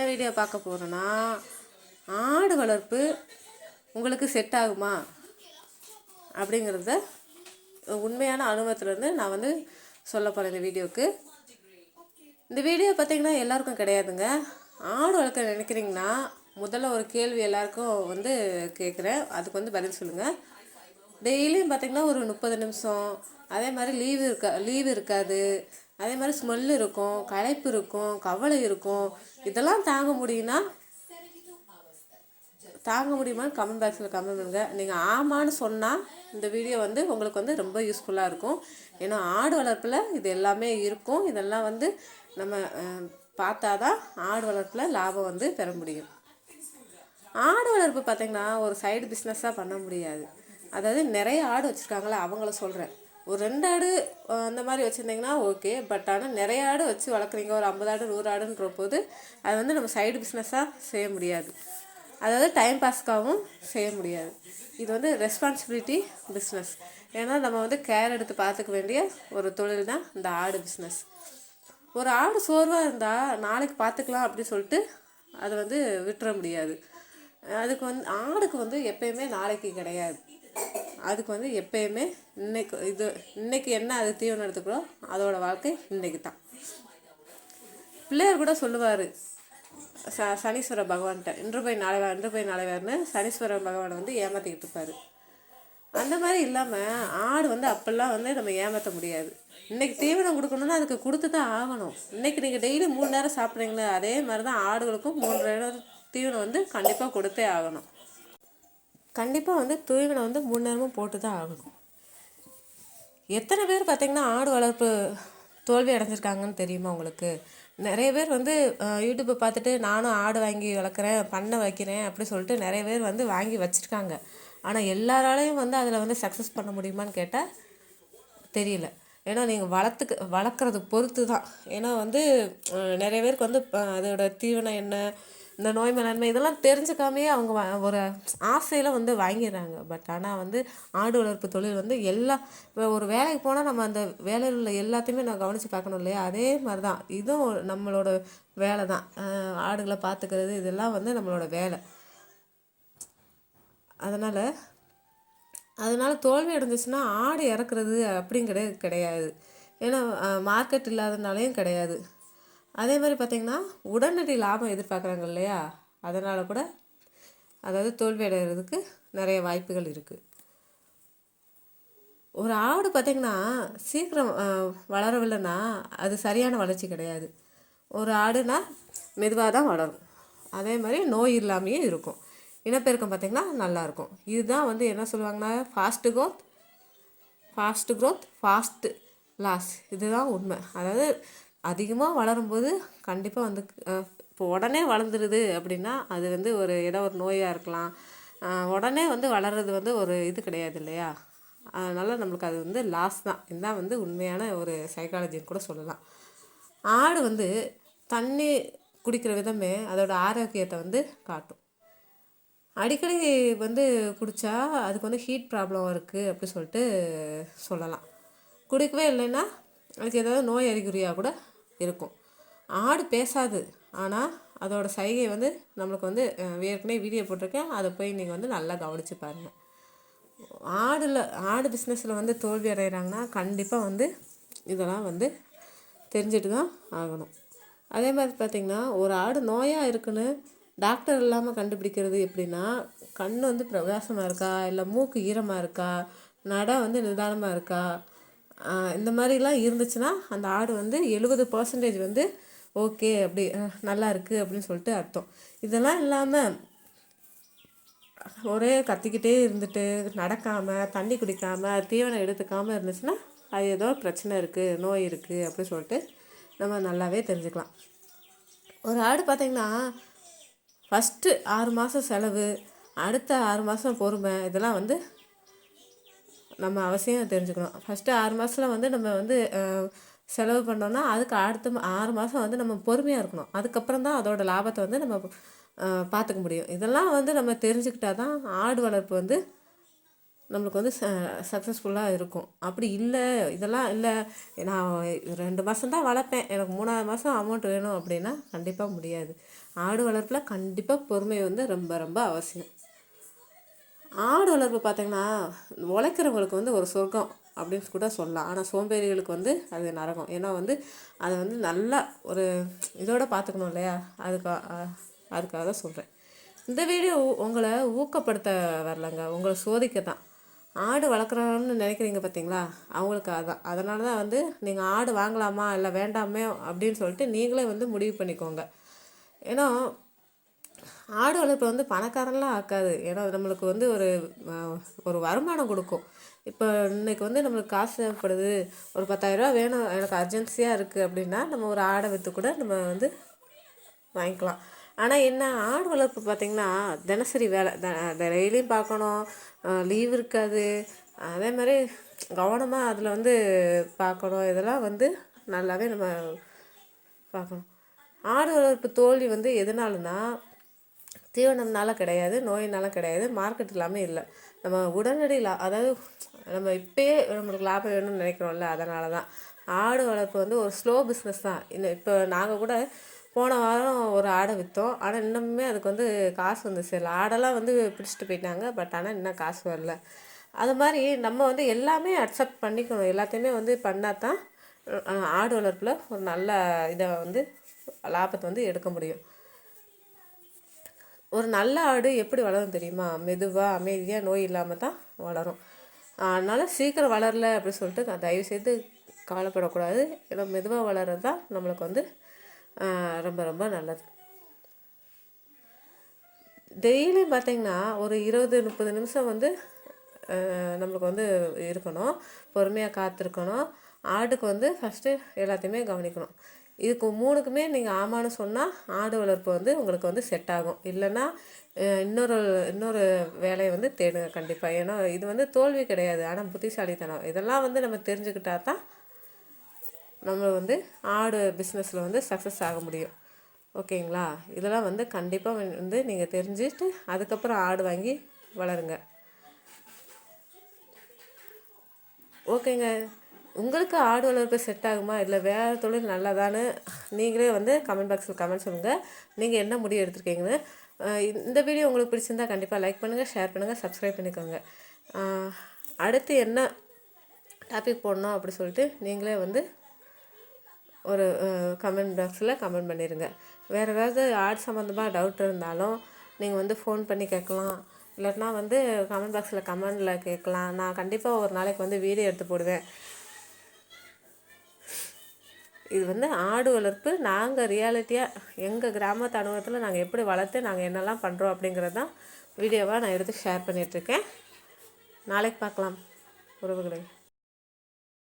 Video பார்க்க போகிறோன்னா, ஆடு வளர்ப்பு உங்களுக்கு செட் ஆகுமா அப்படிங்கிறத உண்மையான அனுபவத்துலேருந்து நான் வந்து சொல்ல போகிறேன் இந்த வீடியோவுக்கு. இந்த வீடியோ பார்த்திங்கன்னா எல்லாருக்கும் கிடையாதுங்க. ஆடு வளர்க்க நினைக்கிறீங்கன்னா முதல்ல ஒரு கேள்வி எல்லாருக்கும் வந்து கேட்குறேன், அதுக்கு வந்து பதில் சொல்லுங்கள். டெய்லியும் பார்த்திங்கன்னா ஒரு 30 நிமிஷம், அதே மாதிரி லீவு இருக்காது, அதே மாதிரி ஸ்மெல் இருக்கும், களைப்பு இருக்கும், கவலை இருக்கும். இதெல்லாம் தாங்க முடியுமான்னு கமெண்ட் பாக்ஸில் கமெண்ட் பண்ணுங்கள். நீங்கள் ஆமான்னு சொன்னால் இந்த வீடியோ வந்து உங்களுக்கு வந்து ரொம்ப யூஸ்ஃபுல்லாக இருக்கும். ஏன்னா ஆடு வளர்ப்பில் இது எல்லாமே இருக்கும். இதெல்லாம் வந்து நம்ம பார்த்தா தான் ஆடு வளர்ப்பில் லாபம் வந்து பெற முடியும். ஆடு வளர்ப்பு பார்த்திங்கன்னா ஒரு சைடு பிஸ்னஸாக பண்ண முடியாது. அதாவது நிறைய ஆடு வச்சுருக்காங்களே அவங்கள சொல்கிறேன். ஒரு 2 ஆடு அந்த மாதிரி வச்சுருந்தீங்கன்னா ஓகே. பட் ஆனால் நிறைய ஆடு வச்சு வளர்க்குறீங்க, ஒரு 50 ஆடு 100 ஆடுன்ற போது அது வந்து நம்ம சைடு பிஸ்னஸாக செய்ய முடியாது. அதாவது டைம் பாஸ்க்காகவும் செய்ய முடியாது. இது வந்து ரெஸ்பான்சிபிலிட்டி பிஸ்னஸ். ஏன்னா நம்ம வந்து கேர் எடுத்து பார்த்துக்க வேண்டிய ஒரு தொழில் தான் இந்த ஆடு பிஸ்னஸ். ஒரு ஆடு சோர்வாக இருந்தால் நாளைக்கு பார்த்துக்கலாம் அப்படின்னு சொல்லிட்டு அதை வந்து விட்டுற முடியாது. அதுக்கு வந்து ஆடுக்கு வந்து எப்பயுமே நாளைக்கு கிடையாது. அதுக்கு வந்து எப்பயுமே இன்னைக்கு என்ன அது தீவனம் எடுத்துக்கிறோம் அதோட வாழ்க்கை இன்றைக்கி தான். பிள்ளையார் கூட சொல்லுவார் சனீஸ்வர பகவான்கிட்ட, இன்று போய் நாளைவார்னு சனீஸ்வர பகவானை வந்து ஏமாற்றிக்கிட்டு இருப்பார். அந்த மாதிரி இல்லாமல் ஆடு வந்து அப்போல்லாம் வந்து நம்ம ஏமாற்ற முடியாது. இன்றைக்கி தீவனம் கொடுக்கணுன்னா அதுக்கு கொடுத்து தான் ஆகணும். இன்றைக்கி நீங்கள் டெய்லி 3 நேரம் சாப்பிட்றீங்களே, அதே மாதிரி தான் ஆடுகளுக்கும் 3 நேரம் தீவனம் வந்து கண்டிப்பாக கொடுத்தே ஆகணும். கண்டிப்பாக வந்து தீவனம் வந்து 3 நேரமும் போட்டு தான் ஆகணும். எத்தனை பேர் பார்த்திங்கன்னா ஆடு வளர்ப்பு தோல்வி அடைஞ்சிருக்காங்கன்னு தெரியுமா உங்களுக்கு? நிறைய பேர் வந்து யூடியூப்பை பார்த்துட்டு நானும் ஆடு வாங்கி வளர்க்குறேன், பண்ணை வைக்கிறேன் அப்படி சொல்லிட்டு நிறைய பேர் வந்து வாங்கி வச்சுருக்காங்க. ஆனால் எல்லாராலையும் வந்து அதில் வந்து சக்ஸஸ் பண்ண முடியுமான்னு கேட்டால் தெரியல. ஏன்னா நீங்கள் வளர்க்குறது பொறுத்து தான். ஏன்னா வந்து நிறைய பேருக்கு வந்து அதோட தீவனம் என்ன, இந்த நோய் மேலாண்மை இதெல்லாம் தெரிஞ்சுக்காமையே அவங்க ஒரு ஆசையில் வந்து வாங்கிடுறாங்க. பட் ஆனால் வந்து ஆடு வளர்ப்பு தொழில் வந்து இப்போ ஒரு வேலைக்கு போனால் நம்ம அந்த வேலையில் உள்ள எல்லாத்தையுமே நான் கவனித்து பார்க்கணும் இல்லையா? அதே மாதிரி தான் இதுவும் நம்மளோட வேலை தான். ஆடுகளை பார்த்துக்கிறது இதெல்லாம் வந்து நம்மளோட வேலை. அதனால் தோல்வி அடைஞ்சிச்சுன்னா ஆடு இறக்குறது அப்படிங்கிறது கிடையாது. ஏன்னா மார்க்கெட் இல்லாதனாலையும் கிடையாது. அதே மாதிரி பார்த்திங்கன்னா உடனடி லாபம் எதிர்பார்க்குறாங்க இல்லையா? அதனால் கூட அதாவது தோல்வி அடைகிறதுக்கு நிறைய வாய்ப்புகள் இருக்குது. ஒரு ஆடு பார்த்திங்கன்னா சீக்கிரம் வளரவில்லைன்னா அது சரியான வளர்ச்சி கிடையாது. ஒரு ஆடுனா மெதுவாக தான் வளரும். அதே மாதிரி நோய் இல்லாமையே இருக்கும். இனப்பெருக்கம் பார்த்திங்கன்னா நல்லாயிருக்கும். இதுதான் வந்து என்ன சொல்லுவாங்கன்னா ஃபாஸ்ட் க்ரோத் ஃபாஸ்ட் லாஸ். இதுதான் உண்மை. அதாவது அதிகமாக வளரும்போது கண்டிப்பாக வந்து இப்போ உடனே வளர்ந்துருது அப்படின்னா அது வந்து ஏதோ ஒரு நோயாக இருக்கலாம். உடனே வந்து வளர்கிறது வந்து ஒரு இது கிடையாது இல்லையா? அதனால் நம்மளுக்கு அது வந்து லாஸ் தான். இதுதான் வந்து உண்மையான ஒரு சைக்காலஜின்னு கூட சொல்லலாம். ஆடு வந்து தண்ணி குடிக்கிற விதமே அதோட ஆரோக்கியத்தை வந்து காட்டும். அடிக்கடி வந்து குடித்தா அதுக்கு வந்து ஹீட் ப்ராப்ளம் இருக்குது அப்படி சொல்லிட்டு சொல்லலாம். குடிக்கவே இல்லைன்னா அதுக்கு ஏதாவது நோய் அறிகுறியாக கூட இருக்கும். ஆடு பேசாது, ஆனால் அதோட சைகை வந்து நம்மளுக்கு வந்து ஏற்கனவே வீடியோ போட்டிருக்கேன், அதை போய் நீங்கள் வந்து நல்லா கவனித்து பாருங்கள். ஆடு பிஸ்னஸில் வந்து தோல்வி அடைகிறாங்கன்னா கண்டிப்பாக வந்து இதெல்லாம் வந்து தெரிஞ்சுட்டு தான் ஆகணும். அதே மாதிரி பார்த்திங்கன்னா ஒரு ஆடு நோயாக இருக்குன்னு டாக்டர் இல்லாமல் கண்டுபிடிக்கிறது எப்படின்னா, கண் வந்து பிரகாசமாக இருக்கா, இல்லை மூக்கு ஈரமாக இருக்கா, நடை வந்து நிதானமாக இருக்கா, இந்த மாதிரிலாம் இருந்துச்சுன்னா அந்த ஆடு வந்து 70% வந்து ஓகே அப்படி நல்லா இருக்குது அப்படின்னு சொல்லிட்டு அர்த்தம். இதெல்லாம் இல்லாமல் ஒரே கத்திக்கிட்டே இருந்துட்டு நடக்காமல் தண்ணி குடிக்காமல் தீவனம் எடுத்துக்காமல் இருந்துச்சுன்னா அது ஏதோ பிரச்சனை இருக்குது, நோய் இருக்குது அப்படின்னு சொல்லிட்டு நம்ம நல்லாவே தெரிஞ்சுக்கலாம். ஒரு ஆடு பார்த்திங்கன்னா ஃபஸ்ட்டு 6 மாதம் செலவு, அடுத்த 6 மாதம் பொறுமை, இதெல்லாம் வந்து நம்ம அவசியம் தெரிஞ்சுக்கணும். ஃபஸ்ட்டு 6 மாதத்தில் வந்து நம்ம வந்து செலவு பண்ணோன்னா அதுக்கு அடுத்த 6 மாதம் வந்து நம்ம பொறுமையாக இருக்கணும். அதுக்கப்புறம் தான் அதோடய லாபத்தை வந்து நம்ம பார்த்துக்க முடியும். இதெல்லாம் வந்து நம்ம தெரிஞ்சுக்கிட்டா தான் ஆடு வளர்ப்பு வந்து நம்மளுக்கு வந்து சக்ஸஸ்ஃபுல்லாக இருக்கும். அப்படி இல்லை, இதெல்லாம் இல்லை நான் 2 மாதம் தான் வளர்ப்பேன், எனக்கு 3ஆவது மாதம் அமௌண்ட் வேணும் அப்படின்னா கண்டிப்பாக முடியாது. ஆடு வளர்ப்பில் கண்டிப்பாக பொறுமை வந்து ரொம்ப ரொம்ப அவசியம். ஆடு வளர்ப்பு பார்த்திங்கன்னா உழைக்கிறவங்களுக்கு வந்து ஒரு சொர்க்கம் அப்படின்னு கூட சொல்லலாம். ஆனால் சோம்பேறிகளுக்கு வந்து அது நரகம். ஏன்னா வந்து அதை வந்து நல்லா ஒரு இதோட பார்த்துக்கணும் இல்லையா, அதுக்காக தான் சொல்கிறேன். இந்த வீடியோ உங்களை ஊக்கப்படுத்த வரலங்க, உங்களை சோதிக்க தான். ஆடு வளர்க்குறோன்னு நினைக்கிறீங்க பார்த்தீங்களா, அவங்களுக்கு அதான். அதனால தான் வந்து நீங்கள் ஆடு வாங்கலாமா இல்லை வேண்டாமே அப்படின்னு சொல்லிட்டு நீங்களே வந்து முடிவு பண்ணிக்கோங்க. ஏன்னா ஆடு வளர்ப்பு வந்து பணக்காரன்லாம் ஆக்காது. ஏன்னா நம்மளுக்கு வந்து ஒரு வருமானம் கொடுக்கும். இப்போ இன்றைக்கி வந்து நம்மளுக்கு காசு தேவைப்படுது, ஒரு 10,000 வேணும், எனக்கு அர்ஜென்சியாக இருக்குது அப்படின்னா நம்ம ஒரு ஆடை விற்று கூட நம்ம வந்து வாங்கிக்கலாம். ஆனால் என்ன, ஆடு வளர்ப்பு பார்த்திங்கன்னா தினசரி வேலை, டெய்லியும் பார்க்கணும், லீவ் இருக்காது. அதே மாதிரி கவனமாக அதில் வந்து பார்க்கணும். இதெல்லாம் வந்து நல்லாவே நம்ம பார்க்கணும். ஆடு வளர்ப்பு தோல்வி வந்து எதனாலனா தீவனம்னால கிடையாது, நோயினால கிடையாது, மார்க்கெட் இல்லாமல் இல்லை. நம்ம உடனடி அதாவது நம்ம இப்போயே நம்மளுக்கு லாபம் வேணும்னு நினைக்கிறோம்ல, அதனால தான். ஆடு வளர்ப்பு வந்து ஒரு ஸ்லோ பிஸ்னஸ் தான். இப்போ நாங்கள் கூட போன வாரம் ஒரு ஆடை விற்றோம். ஆனால் இன்னுமே அதுக்கு வந்து காசு வந்து சேரல. ஆடெல்லாம் வந்து பிடிச்சிட்டு போயிட்டாங்க, பட் ஆனால் இன்னும் காசு வரல. அது மாதிரி நம்ம வந்து எல்லாமே அக்செப்ட் பண்ணிக்கணும். எல்லாத்தையுமே வந்து பண்ணால் தான் ஆடு வளர்ப்பில் ஒரு நல்ல இதை வந்து லாபத்தை வந்து எடுக்க முடியும். ஒரு நல்ல ஆடு எப்படி வளரும் தெரியுமா, மெதுவாக அமைதியாக நோய் இல்லாமல் தான் வளரும். அதனால் சீக்கிரம் வளரல அப்படி சொல்லிட்டு தயவுசெய்து கவலைப்படக்கூடாது. ஏன்னா மெதுவாக வளர்கிறது தான் நம்மளுக்கு வந்து ரொம்ப ரொம்ப நல்லது. டெய்லியும் பார்த்திங்கன்னா ஒரு 20-30 நிமிஷம் வந்து நம்மளுக்கு வந்து இருக்கணும், பொறுமையாக காத்திருக்கணும். ஆடுக்கு வந்து ஃபஸ்ட்டு எல்லாத்தையுமே கவனிக்கணும். இதுக்கு 3க்குமே நீங்கள் ஆமான்னு சொன்னால் ஆடு வளர்ப்பு வந்து உங்களுக்கு வந்து செட் ஆகும். இல்லைன்னா இன்னொரு வேலையை வந்து தேடுங்க கண்டிப்பாக. ஏன்னா இது வந்து தோல்வி கிடையாது, ஆனால் புத்திசாலித்தனம். இதெல்லாம் வந்து நம்ம தெரிஞ்சுக்கிட்டா தான் நம்ம வந்து ஆடு பிஸ்னஸில் வந்து சக்ஸஸ் ஆக முடியும். ஓகேங்களா? இதெல்லாம் வந்து கண்டிப்பாக வந்து நீங்கள் தெரிஞ்சுட்டு அதுக்கப்புறம் ஆடு வாங்கி வளருங்க. ஓகேங்க, உங்களுக்கு ஆடு வளர்ப்பு செட் ஆகுமா இல்லை வேறு தொழில் நல்லதான்னு நீங்களே வந்து கமெண்ட் பாக்ஸில் கமெண்ட் சொல்லுங்கள். நீங்கள் என்ன முடிவு எடுத்துருக்கீங்கன்னு. இந்த வீடியோ உங்களுக்கு பிடிச்சிருந்தா கண்டிப்பாக லைக் பண்ணுங்கள், ஷேர் பண்ணுங்கள், சப்ஸ்கிரைப் பண்ணிக்கோங்க. அடுத்து என்ன டாபிக் போடணும் அப்படி சொல்லிட்டு நீங்களே வந்து ஒரு கமெண்ட் பாக்ஸில் கமெண்ட் பண்ணிடுங்க. வேறு ஏதாவது ஆடு சம்மந்தமாக டவுட் இருந்தாலும் நீங்கள் வந்து ஃபோன் பண்ணி கேட்கலாம், இல்லைன்னா வந்து கமெண்ட் பாக்ஸில் கமெண்டில் கேட்கலாம். நான் கண்டிப்பாக ஒரு நாளைக்கு வந்து வீடியோ எடுத்து போடுவேன். இது வந்து ஆடு வளர்ப்பு நாங்கள் ரியாலிட்டியாக எங்கள் கிராமத்து அனுபவத்தில் நாங்கள் எப்படி வளர்த்து நாங்கள் என்னெல்லாம் பண்ணுறோம் அப்படிங்கிறது தான் வீடியோவாக நான் எடுத்து ஷேர் பண்ணிகிட்ருக்கேன். நாளைக்கு பார்க்கலாம் உறவுகளே.